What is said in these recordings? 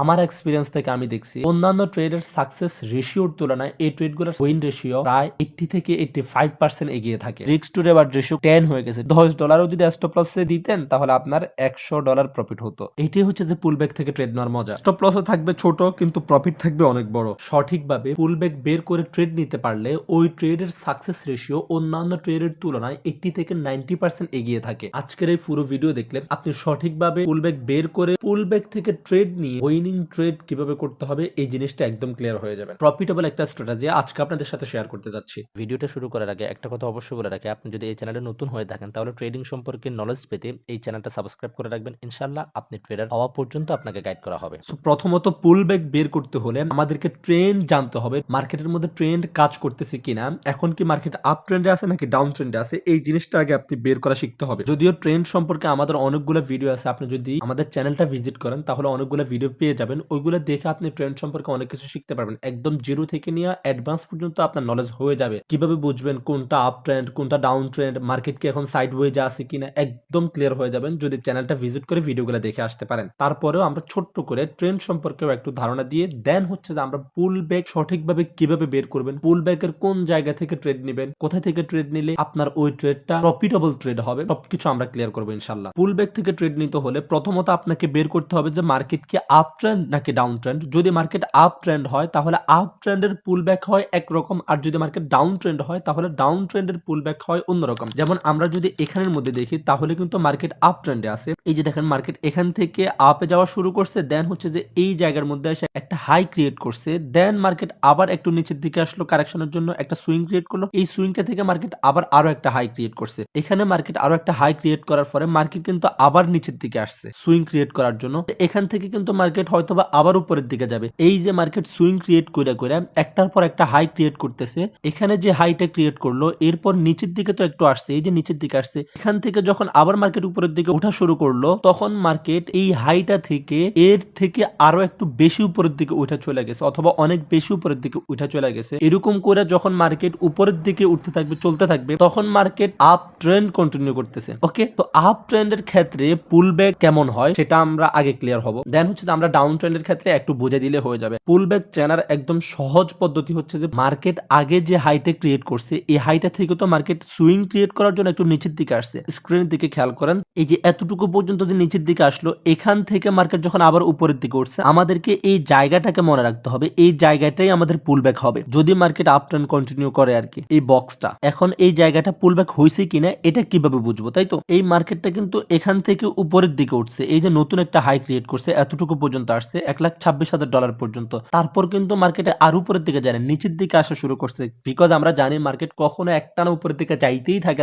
আমার এক্সপিরিয়েন্স থেকে আমি দেখছি অন্যান্য ট্রেডের সাকসেস রেশিওর তুলনায় এই ট্রেডগুলোর উইন রেশিও প্রায় 80 থেকে 85% এগিয়ে থাকে। রিস্ক টু রিওয়ার্ড রেশিও 10 হয়ে গেছে। $10 যদি স্টপ লসে দিতেন তাহলে আপনার $100 প্রফিট হতো। এটাই হচ্ছে যে পুলব্যাক থেকে ট্রেড নেওয়ার মজা। স্টপ লসও থাকবে ছোট কিন্তু প্রফিট থাকবে অনেক বড়। সঠিকভাবে পুলব্যাক বের করে ট্রেড নিতে পারলে ওই ট্রেডের সাকসেস রেশিও অন্যান্য ট্রেডের তুলনায় 80 থেকে 90% এগিয়ে থাকে। আজকের এই পুরো ভিডিও দেখলে আপনি সঠিকভাবে পুলব্যাক বের করে পুলব্যাক থেকে ট্রেড নিয়ে উইনিং ট্রেড কিভাবে করতে হবে এই জিনিসটা একদম ক্লিয়ার হয়ে যাবে। প্রফিটেবল একটা স্ট্র্যাটেজি আজকে আপনাদের সাথে শেয়ার করতে যাচ্ছি। ভিডিওটা শুরু করার আগে একটা কথা অবশ্যই বলে রাখি, আপনি যদি এই চ্যানেলে নতুন হয়ে থাকেন তাহলে ট্রেডিং সম্পর্কে নলেজ পেতে এই চ্যানেলটা সাবস্ক্রাইব করে রাখবেন। ইনশাআল্লাহ আপনি ট্রেডার হওয়া পর্যন্ত আপনাকে গাইড করা হবে। সো প্রথমত পুলব্যাক বের করতে হলে আমাদেরকে ট্রেন্ড জানতে হবে, মার্কেটের মধ্যে ট্রেন্ড কাজ করতেছে কিনা, এখন কি মার্কেট আপ ট্রেন্ডে আছে নাকি ডাউন ট্রেন্ডে আছে, এই জিনিসটা আগে আপনি বের করা শিখতে হবে। যদিও ট্রেন্ড সম্পর্কে আমাদের অনেকগুলো ভিডিও আছে, আপনি যদি আমাদের চ্যানেলটা ভিজিট করেন তাহলে অনেকগুলো ভিডিও পেয়ে যাবেন। ওইগুলো দেখে আপনি ট্রেন্ড সম্পর্কে অনেক কিছু শিখতে পারবেন। একদম জিরো থেকে নিয়ে অ্যাডভান্স পর্যন্ত আপনার নলেজ হয়ে যাবে। কিভাবে বুঝবেন কোনটা আপ ট্রেন্ড কোনটা ডাউন ট্রেন্ড, মার্কেট কি এখন সাইড ওয়েজে আছে কিনা, একদম ক্লিয়ার হয়ে যাবেন যদি চ্যানেলটা ভিজিট করে ভিডিওগুলো দেখে আসতে পারেন। তারপরেও আমরা ছোট্ট করে ট্রেন্ড সম্পর্কেও একটু ধারণা দিয়ে দেন হচ্ছে যে আমরা পুল ব্যাক সঠিকভাবে কিভাবে বের করবেন, পুল ব্যাকের কোন জায়গা থেকে ট্রেড নেবেন, কোথা থেকে ট্রেড নিলে আপনার ওই ট্রেডটা প্রফিটেবল ট্রেড হবে, সবকিছু আমরা ক্লিয়ার করবো ইনশাল্লাহ। পুল ব্যাক থেকে ট্রেড নিতে হলে প্রথমত আপনাকে বের করতে হবে যে মার্কেট কি আপ ট্রেন্ড নাকি ডাউন ট্রেন্ড। যদি মার্কেট আপ ট্রেন্ড হয় তাহলে আপ ট্রেন্ডের পুল ব্যাক হয় একরকম, আর যদি মার্কেট ডাউন ট্রেন্ড হয় তাহলে ডাউন ট্রেন্ডের পুল ব্যাক হয় অন্যরকম। যেমন আমরা যদি এখানের মধ্যে দেখি তাহলে কিন্তু মার্কেট আপ ট্রেন্ডে আছে। এই যে দেখেন মার্কেট এখান থেকে আপে যাওয়া শুরু করছে, দেন হচ্ছে যে এই জায়গার মধ্যে এসে একটা হাই ক্রিয়েট করছে, দেন মার্কেট আবার একটু নিচের দিকে আসলো কারেকশনের জন্য, একটা সুইং ক্রিয়েট করলো, এই সুইংটা থেকে মার্কেট আবার আরো একটা হাই ক্রিয়েট করছে। এখানে মার্কেট আরো একটা হাই ক্রিয়েট করার পরে মার্কেট কিন্তু আবার নিচের দিকে আসছে সুইং ক্রিয়েট করার জন্য। এখান থেকে কিন্তু মার্কেট হয়তোবা আবার উপরের দিকে যাবে। এই যে মার্কেট সুইং ক্রিয়েট করে করে একটার পর একটা হাই ক্রিয়েট করতেছে, এখানে যে হাইটা ক্রিয়েট করলো এরপর নিচের দিকে তো একটু আসছে, এই যে নিচের দিকে আসছে, এখান থেকে যখন আবার মার্কেট উপরের দিকে ওঠা শুরু করলো তখন মার্কেট এই হাইটা থেকে এর থেকে আরো একটু বেশি উপরের দিকে উঠে চলে গেছে, অথবা অনেক বেশি উপরের দিকে উঠে চলে গেছে। এরকম করে যখন মার্কেট উপরের দিকে উঠতে থাকবে চলতে থাকবে তখন মার্কেট আপ ট্রেন্ড কন্টিনিউ করতেছে। ওকে, তো আপ ট্রেন্ডের ক্ষেত্রে পুল ব্যাক কেমন হয় সেটা আমরা আগে ক্লিয়ার হবো, দেন হচ্ছে আমরা ডাউন ট্রেন্ডের ক্ষেত্রে একটু বুঝে দিলে হয়ে যাবে। পুল ব্যাক চেনার একদম সহজ পদ্ধতি হচ্ছে যে মার্কেট আগে যে হাইটা ক্রিয়েট করছে এই হাইটা থেকে তো মার্কেট সুইং ক্রিয়েট করার জন্য একটু নিচের দিকে আসছে। স্ক্রিনের দিকে খেয়াল করেন, এই যে এতটুকু পর্যন্ত যে নিচের দিকে আসলো, এখান থেকে মার্কেট যখন আবার উপরের দিকে উঠছে আমাদেরকে এই জায়গাটাকে মনে রাখতে হবে, এই জায়গাটাই আমাদের পুল ব্যাক হবে যদি মার্কেট আপ ট্রেন্ড কন্টিনিউ করে আর কি। এই বক্সটা এখন এই জায়গাটা পুল ব্যাক হয়েছে কিনা এটা কিভাবে বুঝবো, তাই তো এই মার্কেটটা কিন্তু এখান থেকে উপরের দিকে উঠছে, এই যে নতুন একটা হাই ক্রিয়েট করছে এতটুকু পর্যন্ত আসছে $1,26,000 পর্যন্ত, তারপর কিন্তু মার্কেটে আর উপরের দিকে যায় না, নিচের দিকে আসা শুরু করছে। বিকজ আমরা জানি মার্কেট কখনো একটানা উপরের দিকে যাইতেই থাকে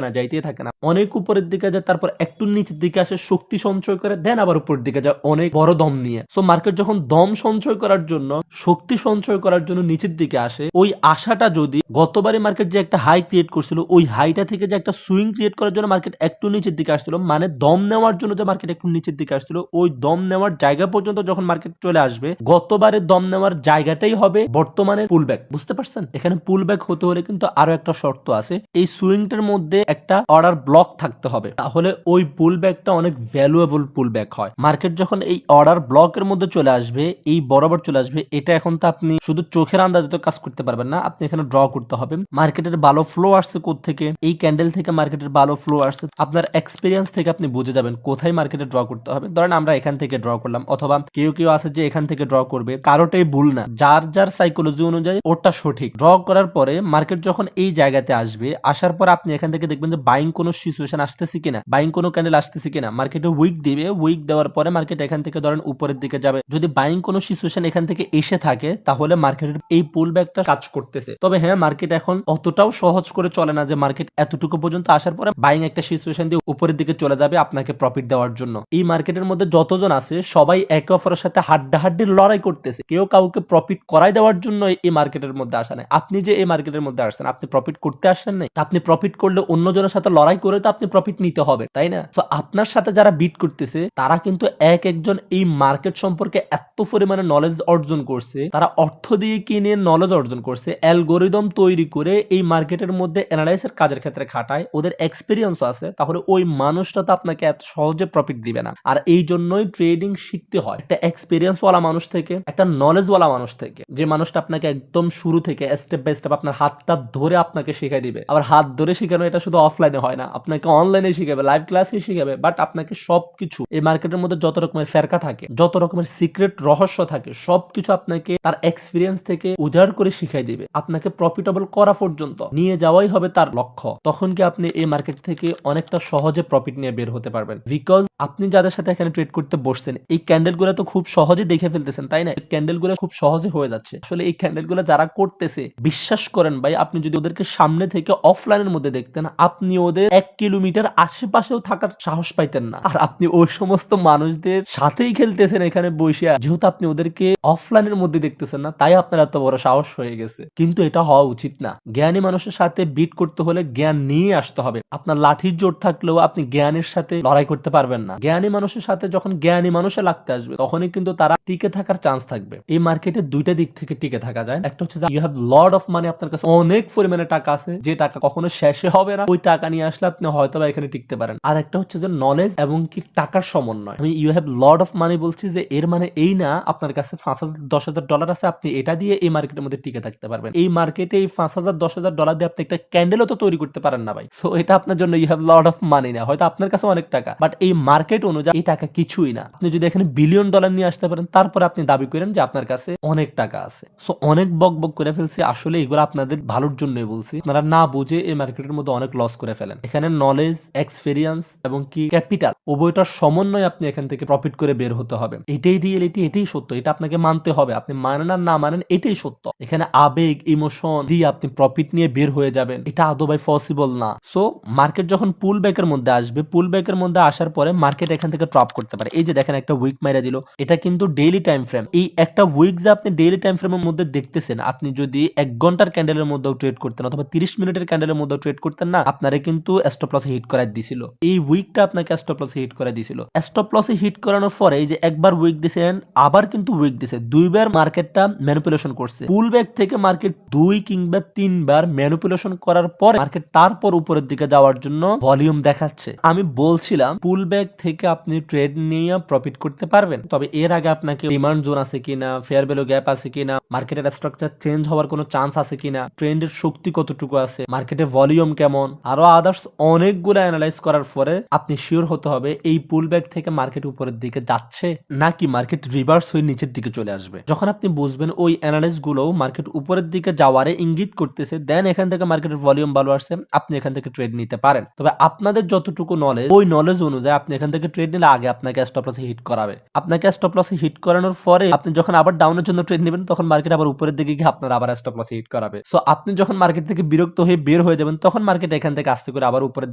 না, অনেক উপরের দিকে যায়, তারপর একটু নিচের দিকে আসে, শক্তি সঞ্চয় করে, দেন আবার উপরের দিকে যায় অনেক বড় দম নিয়ে। সো মার্কেট যখন দম সঞ্চয় করার জন্য শক্তি সঞ্চয় করার জন্য নিচের দিকে আসে, ওই আশাটা যদি গতবারে মার্কেট যে একটা হাই ক্রিয়েট করছিল ওই হাইটা থেকে যে একটা সুইং ক্রিয়েট করার জন্য মার্কেট একটু নিচের দিকে আসছিল, মানে দম নেওয়ার জন্য যে মার্কেট একটু নিচের দিকে আসছিল, ওই দম নেওয়ার জায়গা পর্যন্ত যখন মার্কেট চলে আসবে গতবারে দম নেওয়ার জায়গাটাই হবে বর্তমানে পুলব্যাক। বুঝতে পারছেন, এখানে পুলব্যাক হতে হলে কিন্তু আরো একটা শর্ত আছে, এই সুইংটার মধ্যে একটা অর্ডার ব্লক থাকতে হবে, তাহলে ওই পুলব্যাকটা অনেক ভ্যালুয়েবল পুলব্যাক হয়। মার্কেট যখন এই অর্ডার ব্লকের মধ্যে চলে আসবে, এই বরাবর চলে আসবে, এটা এখন তো আপনি শুধু চোখের আন্দাজে তো কাজ করতে পারবেন না, আপনি এখানে ড্র করতে হবে মার্কেটের ভালো ফ্লো আসছে থেকে, এই ক্যান্ডেল থেকে মার্কেটের ভালো ফ্লো আসছে, আপনার এক্সপিরিয়েন্স থেকে আপনি বুঝে যাবেন কোথায় মার্কেটে ড্র করতে হবে। ধরেন আমরা এখান থেকে ড্র করলাম, অথবা কেউ কেউ আছে যে এখান থেকে ড্র করবে, কারোটাই ভুল না, যার যার সাইকোলজি অনুযায়ী ওটা সঠিক। ড্র করার পরে মার্কেট যখন এই জায়গাতে আসবে, আসার পর আপনি এখান থেকে দেখবেন যে বাইং কোনো সিচুয়েশন আসতেছে কিনা, বাইং কোনো ক্যান্ডেল আসতেছে কিনা, মার্কেটে উইক দিবে, উইক দেওয়ার পরে মার্কেট এখান থেকে ধরেন উপরের দিকে যাবে। যদি বাইং কোনো সিচুয়েশন এখান থেকে এসে থাকে তাহলে মার্কেটের এই পুল ব্যাকটা কাজ করতেছে। তবে হ্যাঁ, মার্কেট এখন অতটাও সহজ করে চলে না যে মার্কেট এতটুকু পর্যন্ত আসার পরে বাইং একটা সিচুয়েশন দিয়ে উপরের দিকে চলে যাবে আপনাকে প্রফিট দেওয়ার জন্য। এই মার্কেটের মধ্যে যতজন আছে সবাই একে অপরের সাথে হাড্ডাহাড্ডি লড়াই করতেছে, কেউ কাউকে প্রফিট করাই দেওয়ার জন্য এই মার্কেটের মধ্যে আসা নাই। আপনি যে এই মার্কেটের মধ্যে আসছেন আপনি প্রফিট করতে আসেন নাই, আপনি প্রফিট করলে অন্যজনের সাথে লড়াই করে তো আপনি প্রফিট নিতে হবে, তাই না? তো আপনার সাথে যারা বিট করতেছে তারা কিন্তু এক একজন এই মার্কেট সম্পর্কে এত পরিমাণে নলেজ অর্জন করছে, তারা অর্থ দিয়ে কিনে নলেজ অর্জন করছে, অ্যালগোরিদম তৈরি করে এই মার্কেটের মধ্যে অ্যানালাইসিসের কাজের ক্ষেত্রে খাটায়, ওদের এক্সপেরিয়েন্স আছে, তাহলে ওই মানুষটা তো আপনাকে এত সহজে প্রফিট দিবে না। আর এই জন্যই ট্রেডিং শিখতে হয়, একটা এক্সপিরিয়েন্স ওয়ালা মানুষ থেকে, একটা নলেজ ওয়ালা মানুষ থেকে, যে মানুষটা আপনাকে একদম শুরু থেকে স্টেপ বাই স্টেপ আপনার হাতটা ধরে আপনাকে শিখাই দিবে। আবার হাত ধরে শেখানো এটা শুধু অফলাইনে হয় না, আপনাকে অনলাইনে শিখাবে, লাইভ ক্লাসে শিখাবে, বাট আপনাকে সবকিছু এই মার্কেটের মধ্যে যত রকমের ফেরকা থাকে, যত রকমের সিক্রেট রহস্য থাকে, সবকিছু আপনাকে তার এক্সপিরিয়েন্স থেকে উজাড় করে শিখাই দিবে। আপনাকে প্রফিটেবল করা পর্যন্ত নিয়ে যাওয়াই হবে তার লক্ষ্য। তখন কি আপনি এই মার্কেট থেকে অনেকটা সহজে প্রফিট নিয়ে বের হতে পারবেন। বিকজ আপনি যাদের সাথে এখানে ট্রেড করতে বসছেন, এই ক্যান্ডেল গুলো তো খুব সহজে দেখে ফেলতেছেন, তাই না? ক্যান্ডেল গুলো খুব সহজে হয়ে যাচ্ছে। আসলে এই ক্যান্ডেল গুলো যারা করতেছে, বিশ্বাস করেন ভাই, আপনি যদি ওদেরকে সামনে থেকে অফলাইনের মধ্যে দেখতেন, আপনি ওদের 1 কিলোমিটার আশেপাশেও থাকার সাহস পাইতেন না। আর আপনি ওই সমস্ত মানুষদের সাথেই খেলতেছেন এখানে বসে, যেহেতু আপনি ওদেরকে অফলাইনের মধ্যে দেখতেছেন না, তাই আপনার এত বড় সাহস হয়ে গেছে। কিন্তু এটা হওয়া উচিত না। জ্ঞানী মানুষের সাথে বিট করতে হলে জ্ঞান নিয়ে আসতে হবে। আপনার লাঠির জোর থাকলেও আপনি জ্ঞানের সাথে লড়াই করতে পারবেন না। জ্ঞানী মানুষের সাথে যখন জ্ঞানী মানুষে লাগতে আসবে, তখনই কিন্তু তারা টিকে থাকার চান্স থাকবে। এই মার্কেটে দুইটা দিক থেকে টিকে থাকা যায়। একটা হচ্ছে you have lot of money, আপনার কাছে অনেক পরিমাণে টাকা আছে, যে টাকা কখনো শেষে হবে না। ওই টাকা নিয়ে আসলে আপনি হয়তো বা এখানে টিকতে পারেন। আর একটা হচ্ছে যে নলেজ এবং কি টাকার সমন্বয়। আমি you have lot of money বলছি যে এর মানে এই না আপনার কাছে 5,000 10,000 ডলার আছে, আপনি এটা দিয়ে এই মার্কেটের মধ্যে টিকে থাকতে পারবেন। এই মার্কেটে এই 5,000 10,000 ডলার দিয়ে আপনি একটা ক্যান্ডেলও তো তৈরি করতে পারেন না ভাই। সো এটা আপনার জন্য you have lot of money না। হয়তো আপনার কাছে অনেক টাকা, বাট এই মার্কেট অনুযায়ী এই টাকা কিছুই না। আপনি যদি এখানে বিলিয়ন ডলার নিয়ে আসতে পারেন, তারপরে আপনি দাবি করেন যে আপনার কাছে অনেক টাকা আছে। সো অনেক বক বক করে ফেলছি, আসলে এগুলো আপনাদের ভালোর জন্যই বলছি। আপনারা না বুঝে এই মার্কেটের মধ্যে অনেক লস করে ফেলেন। এখানে নলেজ, এক্সপেরিয়েন্স এবং কি ক্যাপিটাল, উভয়টার সমন্বয় আপনি এখান থেকে প্রফিট করে বের হতে হবে। এটাই রিয়েলিটি, এটাই সত্য। এটা আপনাকে মানতে হবে। আপনি মানেন আর না মানেন, এটাই সত্য। এখানে আবেগ, ইমোশন দিয়ে আপনি প্রফিট নিয়ে বের হয়ে যাবেন, এটা আদৌ ভাই পসিবল না। সো মার্কেট যখন পুল ব্যাকের মধ্যে আসবে, পুল ব্যাকের মধ্যে আসার পরে মার্কেট এখান থেকে ড্রপ করতে পারে। এই যে দেখেন একটা উইক মাইরা দিল, এটা কিন্তু ডেইলি টাইম ফ্রেম। এই একটা উইক যে আপনি ডেইলি টাইম ফ্রেমের মধ্যে দেখতেছেন, আপনি যদি 1 ঘন্টার ক্যান্ডেলের মধ্যেও ট্রেড করতেন অথবা 30 মিনিটের ক্যান্ডেলের মধ্যেও ট্রেড করতেন না, আপনারে কিন্তু স্টপ লসে হিট করাই দিছিল। এই উইকটা আপনাকে স্টপ লসে হিট করে দিছিল। স্টপ লসে হিট করানোর পরে এই যে একবার উইক দিছেন, আবার কিন্তু উইক দিছে, দুইবার মার্কেটটা ম্যানিপুলেশন করছে। পুল ব্যাক থেকে মার্কেট 2 কিংবা 3 বার ম্যানিপুলেশন করার পরে মার্কেট তারপর উপরের দিকে যাওয়ার জন্য ভলিউম দেখাচ্ছে। আমি বলছিলাম পুল ব্যাক থেকে আপনি ট্রেড নিয়ে প্রফিট করতে পারবেন, তবে এর আগে আপনাকে ডিমান্ড জোন আছে কিনা, ফেয়ার ভ্যালু গ্যাপ আছে কিনা, মার্কেটের স্ট্রাকচার চেঞ্জ হওয়ার কোনো চান্স আছে কিনা, ট্রেন্ডের শক্তি কতটুকু আছে, মার্কেটে ভলিউম কেমন, আরো আদার্স অনেকগুলো অ্যানালাইজ করার পরে আপনি শিওর হতে হবে এই পুল ব্যাক থেকে মার্কেট উপরের দিকে যাচ্ছে নাকি মার্কেট রিভার্স হয়ে নিচের দিকে চলে আসবে। যখন আপনি বুঝবেন ওই অ্যানালাইজ গুলো মার্কেট উপরের দিকে যাওয়ারে ইঙ্গিত করতেছে, দেন এখান থেকে মার্কেটের ভলিউম ভালো আসছে, আপনি এখান থেকে ট্রেড নিতে পারেন। তবে আপনাদের যতটুকু নলেজ, ওই নলেজ অনুযায়ী আপনি এখান থেকে ট্রেড নিলে আগে আপনাকে স্টপ লসে হিট করাবে। আপনাকে স্টপ লসে হিট করানোর পরে আপনি যখন আবার ডাউনের জন্য ট্রেড নেবেন, তখন মার্কেট আবার উপরের দিকে গিয়ে আপনার আবার স্টপ লসে হিট করাবে। সো আপনি যখন মার্কেট থেকে বিরক্ত হয়ে বের হয়ে যাবেন, তখন মার্কেট এখান থেকে আস্তে করে আবার উপরের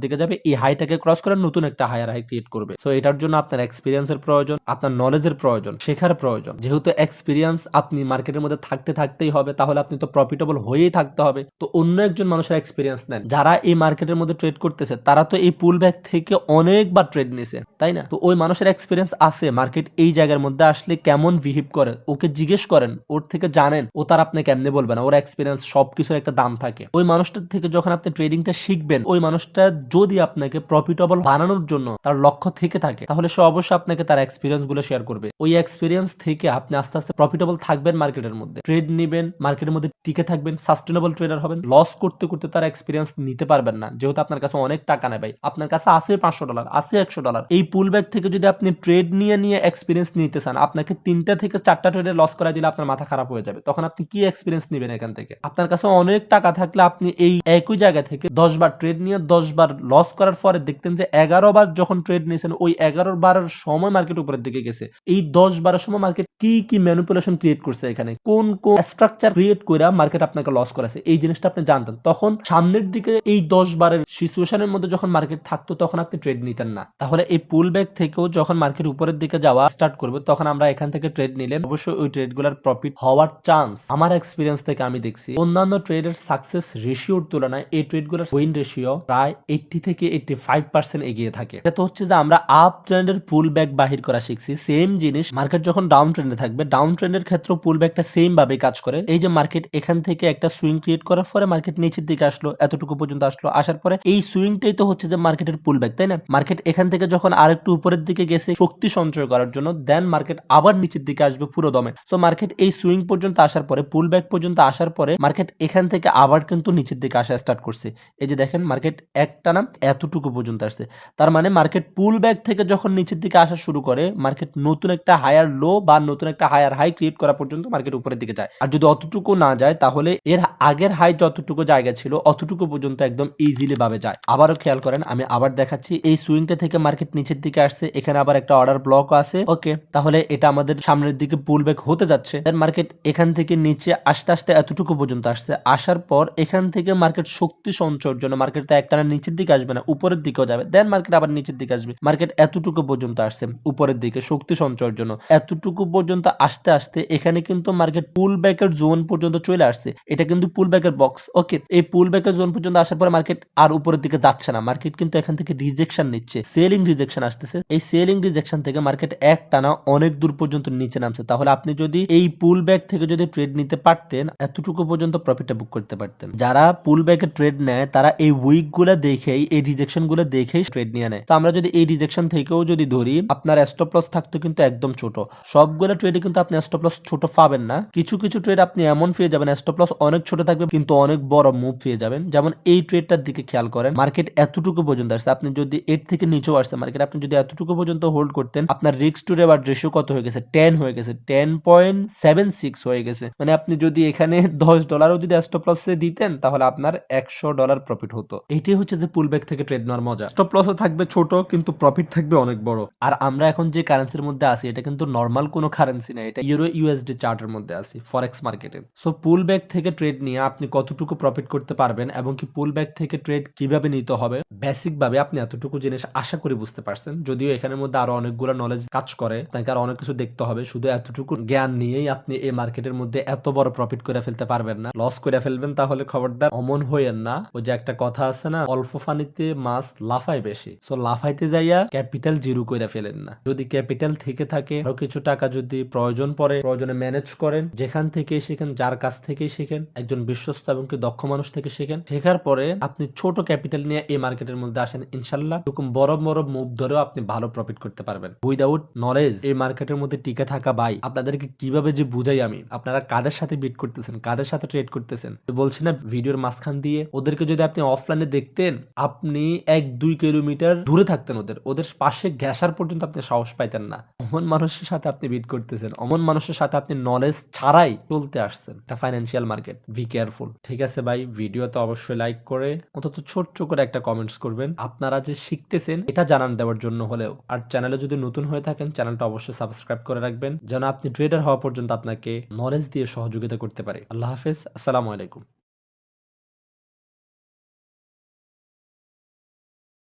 দিকে যাবে, এই হাইটাকে ক্রস করে নতুন একটা হায়ার হাই ক্রিয়েট করবে। সো এটার জন্য আপনার এক্সপিরিয়েন্সের প্রয়োজন, আপনার নলেজের প্রয়োজন, শেখার প্রয়োজন। যেহেতু এক্সপিরিয়েন্স আপনি মার্কেটের মধ্যে থাকতেই হবে, তাহলে আপনি তো প্রফিটেবল হয়েই থাকতে হবে। তো অন্য একজন মানুষের এক্সপিরিয়েন্স নেন। যারা এই মার্কেটের মধ্যে ট্রেড করতেছে, তারা তো এই পুল ব্যাক থেকে অনেকবার ট্রেড নিছে, তাই না? তো ওই মানুষের এক্সপিরিয়েন্স আছে, মার্কেট এই জায়গার মধ্যে আসলে কেমন বিহেভ করে, ওকে জিজ্ঞেস করেন, ওর থেকে জানেন। ও তার আপনি কেমনে বলবেন, ওর এক্সপিরিয়েন্স সবকিছুর একটা দাম থাকে। ওই মানুষটার থেকে যখন আপনি ট্রেডিংটা শিখবেন, ওই মানুষটা যদি আপনাকে প্রফিটেবল বানানোর জন্য তার লক্ষ্য থেকে থাকে, তাহলে সে অবশ্যই আপনাকে তার এক্সপিরিয়েন্স গুলো শেয়ার করবে। ওই এক্সপিরিয়েন্স থেকে আপনি আস্তে আস্তে প্রফিটেবল থাকবেন মার্কেটের মধ্যে, ট্রেড নিবেন, মার্কেটের মধ্যে টিকে থাকবেন, সাস্টেনেবল ট্রেডার হবেন। লস করতে করতে তার এক্সপিরিয়েন্স নিতে পারবেন না, যেহেতু আপনার কাছে অনেক টাকা নেই ভাই। আপনার কাছে আছে 500 ডলার, আছে 100 ডলার। এই পুল ব্যাক থেকে যদি আপনি ট্রেড নিয়ে এক্সপিরিয়েন্স নিতে চান, আপনাকে 3টা থেকে 4টা ট্রেডে লস করা দিলে আপনার মাথা খারাপ হয়ে যাবে। তখন আপনি কি এক্সপিরিয়েন্স নেবেন এখান থেকে? আপনার কাছে অনেক টাকা থাকলে আপনি এই একই জায়গা থেকে 10 বার ট্রেড নিয়ে 10 বার লস করার পরে দেখতেন যে 11 বার যখন ট্রেড নিয়েছেন, ওই 11 বারের সময় মার্কেট উপরের দিকে গেছে। এই 10 বারের সময় মার্কেট কি ম্যানিপুলেশন ক্রিয়েট করছে, এখানে কোন স্ট্রাকচার ক্রিয়েট করে মার্কেট আপনাকে লস করেছে, এই জিনিসটা আপনি জানতেন। তখন সামনের দিকে এই 10 বারের সিচুয়েশনের মধ্যে যখন মার্কেট থাকতো, তখন আপনি ট্রেড নিতেন না। তাহলে এই পুল ব্যাক থেকেও যখন মার্কেট উপরের দিকে যাওয়া স্টার্ট করবে, তখন আমরা এখান থেকে ট্রেড নিলে অবশ্যই ওই ট্রেডগুলোর প্রফিট হওয়ার চান্স, আমার এক্সপিরিয়েন্স থেকে আমি দেখছি, অন্যান্য ট্রেডের সাকসেস রেশিওর তুলনায় এই ট্রেডগুলোর উইন রেশিও প্রায় 80 থেকে 85% এগিয়ে থাকে। এটা তো হচ্ছে যে আমরা আপ ট্রেন্ডের পুল ব্যাক বাহির করা শিখছি। সেম জিনিস মার্কেট যখন ডাউন ট্রেন্ডে থাকবে, ডাউন ট্রেন্ডের ক্ষেত্রেও পুল ব্যাকটা সেম ভাবে কাজ করে। এই যে মার্কেট এখান থেকে একটা সুইং ক্রিয়েট করার পরে মার্কেট নিচের দিকে আসলো, এতটুকু পর্যন্ত আসলো, আসার পরে এই সুইংটাই তো হচ্ছে যে মার্কেটের পুল ব্যাক, তাই না? মার্কেট এখান থেকে যখন আরেকটু উপরের দিকে গেছে শক্তি সঞ্চয় করার জন্য, দেন মার্কেট আবার নিচের দিকে আসবে পুরো দমে। সো মার্কেট এই সুইং পর্যন্ত আসার পরে, পুল ব্যাক পর্যন্ত আসার পরে মার্কেট এখান থেকে আবার কিন্তু নিচের দিকে আসা স্টার্ট করছে। এই যে দেখেন মার্কেট একটানা এতটুকু পর্যন্ত আসছে। তার মানে মার্কেট পুল ব্যাক থেকে যখন নিচের দিকে আসা শুরু করে, মার্কেট নতুন একটা হায়ার লো বা নতুন একটা হায়ার হাই ক্রিয়েট করা পর্যন্ত মার্কেট উপরের দিকে যায়। আর যদি অতটুকু না যায় তাহলে এর আগের হাই যতটুকু জায়গা ছিল অতটুকু পর্যন্ত একদম ইজিলি ভাবে যায়। আবারও খেয়াল করেন, আমি আবার দেখাচ্ছি, এই সুইংটা থেকে মার্কেট নিচের দিকে আসছে, এখানে আবার একটা অর্ডার ব্লক আছে। ওকে, তাহলে এটা আমাদের সামনের দিকে পুল ব্যাক হতে যাচ্ছে। দেন মার্কেট এখান থেকে নিচে আস্তে আস্তে এতটুকু পর্যন্ত আসছে। আসার পর এখান থেকে মার্কেট শক্তি সঞ্চয়ের জন্য মার্কেট তো একটানা নিচের দিকে আসবে না, উপরের দিকেও যাবে। দেন মার্কেট আবার নিচের দিকে আসবে। মার্কেট এতটুকু পর্যন্ত আসছে উপরের দিকে শক্তি সঞ্চয়ের জন্য। এতটুকু পর্যন্ত আসতে আসতে এখানে কিন্তু মার্কেট পুল ব্যাকের জোন পর্যন্ত চলে আসছে। এটা কিন্তু পুল ব্যাকের বক্স। ওকে, এই পুল ব্যাকের জোন পর্যন্ত আসার পর মার্কেট আর উপরের দিকে যাচ্ছে না। মার্কেট কিন্তু এখান থেকে রিজেকশন নিচ্ছে, সেলিং রিজেকশন আসতেছে। এই সেলিং রিজেকশন থেকে মার্কেট এক টানা অনেক দূর পর্যন্ত নিচে নামছে। তাহলে আপনি যদি এই পুল ব্যাক থেকে যদি ট্রেড নিতে পারতেন, এতটুকু পর্যন্ত প্রফিটটা বুক করতে পারতেন। যারা পুল ব্যাকে ট্রেড নেয় তারা এই উইক গুলা দেখেই, এই রিজেকশন গুলো দেখেই ট্রেড নিয়ে নেয়। তো আমরা যদি এই রিজেকশন থেকেও যদি ধরি, আপনার স্টপ লস থাকতো কিন্তু একদম ছোট। সবগুলো ট্রেডে কিন্তু আপনি স্টপ লস ছোট পাবেন না। কিছু কিছু ট্রেড আপনি এমন পেয়ে যাবেন স্টপ লস অনেক ছোট থাকবে কিন্তু অনেক বড় মুভ পেয়ে যাবেন। যেমন এই ট্রেডটার দিকে খেয়াল করেন, মার্কেট এতটুকু পর্যন্ত আসছে। আপনি যদি এর থেকে নিচেও আসছে মার্কেট, আপনি যদি এতটুকু পর্যন্ত হোল্ড করতেন, আপনার রিস্ক টু রিওয়ার্ড রেশিও কত হয়ে গেছে? 10 হয়ে গেছে, 10.76 হয়ে গেছে। মানে আপনি যদি এখানে $10ও যদি স্টপ লসে দিতেন তাহলে আপনার $100 প্রফিট হতো। এটাই হচ্ছে যে পুল ব্যাক থেকে ট্রেড নেওয়ার মজা। স্টপ লসও থাকবে ছোট কিন্তু প্রফিট থাকবে অনেক বড়। আর আমরা এখন যে কারেন্সির মধ্যে আছি এটা কিন্তু নরমাল কোনো কারেন্সি না, এটা ইউরো ইউএসডি চার্টের মধ্যে আছি, ফরেক্স মার্কেটে। সো পুল ব্যাক থেকে ট্রেড নিয়ে আপনি কতটুকু প্রফিট করতে পারবেন এবং কি পুল ব্যাক থেকে ট্রেড কিভাবে নিতে হবে, বেসিক ভাবে আপনি এতটুকু জিনিস আশা করি বুঝতে পারছেন। যদিও এখানের মধ্যে আরো অনেকগুলো নলেজ কাজ করে, তাই আর অনেক কিছু দেখতে হবে। শুধু এতটুকু জ্ঞান নিয়েই আপনি এই মার্কেটের মধ্যে এত বড় প্রফিট করে ফেলতে পারবেন না, লস করে ফেলবেন। তাহলে খবরদার অমন হইয়েন না। ওই যে একটা কথা আছে না, অল্প পানিতে মাছ লাফায় বেশি। সো লাফাইতে যাইয়া ক্যাপিটাল জিরো করে ফেলেন না। যদি ক্যাপিটাল থেকে থাকে, আরো কিছু টাকা যদি প্রয়োজন পড়ে, প্রয়োজনে ম্যানেজ করেন, যেখান থেকে শিখেন, যার কাছ থেকে শিখেন, একজন বিশ্বস্ত এবং কি দক্ষ মানুষ থেকে শিখেন। শেখার পরে আপনি ছোট ক্যাপিটাল নিয়ে এই মার্কেটের মধ্যে আসেন, ইনশাল্লাহ এরকম বড় বড় মুভ ধরেও আপনি ভালো প্রফিট করতে পারবেন। উইদাউট নলেজ এই মার্কেটের মধ্যে টিকে থাকা, ভাই আপনাদেরকে কিভাবে যে বুঝাই আমি, আপনারা কাদের সাথে বিট করতেছেন, কাদের সাথে ট্রেড করতেছেন। বলছি না ভিডিওর মাঝখান দিয়ে, ওদেরকে যদি আপনি অফলাইনে দেখতেন, আপনি 1-2 কিলোমিটার দূরে থাকতেন, ওদের পাশে ঘেঁষার পর্যন্ত আপনি সাহস পাইতেন না। অমন মানুষের সাথে আপনি বিট করতেছেন, অমন মানুষের সাথে আপনি নলেজ ছাড়াই চলতে আসছেন। এটা ফাইন্যান্সিয়াল মার্কেট, বি কেয়ারফুল। ঠিক আছে ভাই, ভিডিও তো অবশ্যই লাইক করে অন্তত ছোট্ট করে একটা কমেন্টস করবেন, আপনারা যে শিখতেছেন এটা জানান দেওয়ার জন্য হলেও। আর চ্যানেলে যদি নতুন হয়ে থাকেন, চ্যানেলটা অবশ্যই সাবস্ক্রাইব করে রাখবেন, যেন আপনি ট্রেডার হওয়া পর্যন্ত আপনাকে নলেজ দিয়ে সহযোগিতা করতে পারে। আল্লাহ হাফেজ, আসসালামু আলাইকুম।